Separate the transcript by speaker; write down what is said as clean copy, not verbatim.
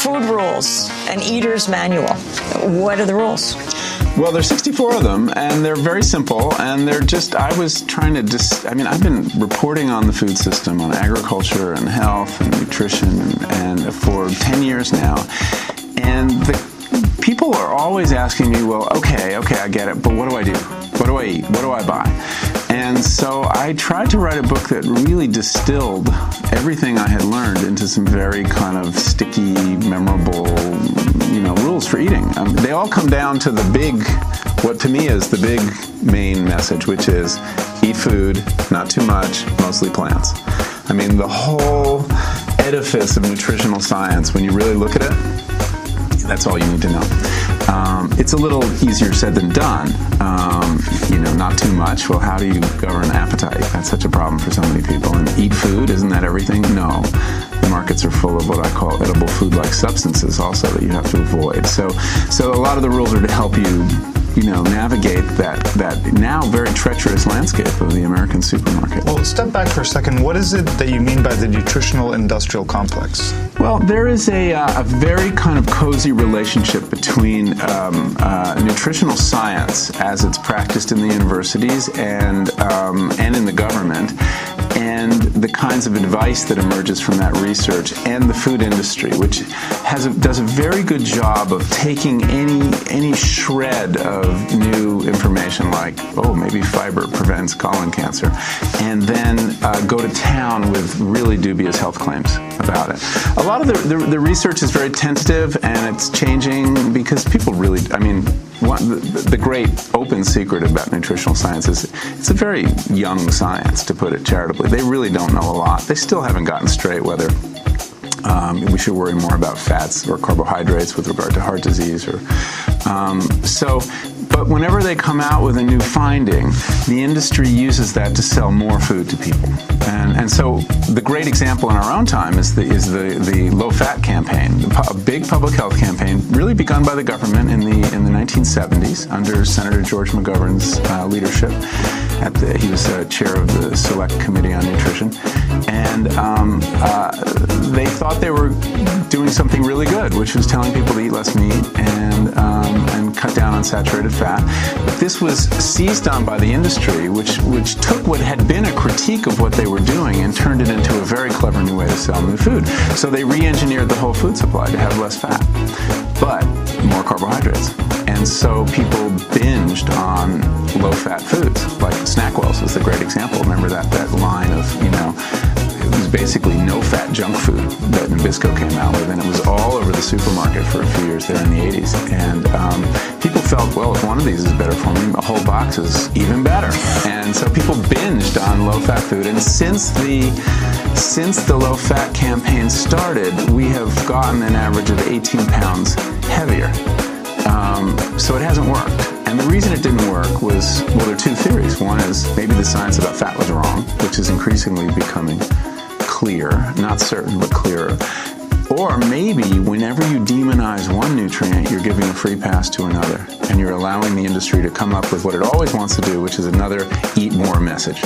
Speaker 1: food rules, an eater's manual. What are the rules?
Speaker 2: Well, there's 64 of them, and they're very simple, and they're just, I was trying to, I've been reporting on the food system, on agriculture and health and nutrition, and for 10 years now, and people are always asking me, well, okay, I get it, but what do I do? What do I eat? What do I buy? And so I tried to write a book that really distilled everything I had learned into some very kind of sticky, memorable, rules for eating. They all come down to the big, what to me is the big main message, which is eat food, not too much, mostly plants. I mean, the whole edifice of nutritional science, when you really look at it, that's all you need to know. It's a little easier said than done. Not too much. Well, how do you govern appetite? That's such a problem for so many people. And eat food, isn't that everything? No. The markets are full of what I call edible food-like substances also that you have to avoid. So a lot of the rules are to help you, navigate that now very treacherous landscape of the American supermarket.
Speaker 3: Well, step back for a second. What is it that you mean by the nutritional industrial complex?
Speaker 2: Well, there is a very kind of cozy relationship between nutritional science as it's practiced in the universities and in the government, and the kinds of advice that emerges from that research, and the food industry, which does a very good job of taking any shred of new information, like, maybe fiber prevents colon cancer, and then go to town with really dubious health claims about it. A lot of the research is very tentative, and it's changing because people really, the great open secret about nutritional science is it's a very young science, to put it charitably. They really don't know a lot. They still haven't gotten straight whether we should worry more about fats or carbohydrates with regard to heart disease. But whenever they come out with a new finding, the industry uses that to sell more food to people. And so the great example in our own time is the low-fat campaign, a big public health campaign, really begun by the government in the 1970s under Senator George McGovern's leadership. He was chair of the Select Committee on Nutrition, and they thought they were doing something really good, which was telling people to eat less meat and cut down on saturated fat. But this was seized on by the industry, which took what had been a critique of what they were doing and turned it into a very clever new way to sell new food. So they re-engineered the whole food supply to have less fat, but more carbohydrates. And so people binged on low-fat foods, like SnackWell's is the great example. Remember that line of, it was basically no-fat junk food that Nabisco came out with, and it was all over the supermarket for a few years there in the 80s. And people felt, well, if one of these is better for me, a whole box is even better. And so people binged on low-fat food. And since the low-fat campaign started, we have gotten an average of 18 pounds heavier. So it hasn't worked. And the reason it didn't work was, well, there are two theories. One is maybe the science about fat was wrong, which is increasingly becoming clear, not certain, but clearer. Or maybe whenever you demonize one nutrient, you're giving a free pass to another, and you're allowing the industry to come up with what it always wants to do, which is another eat more message.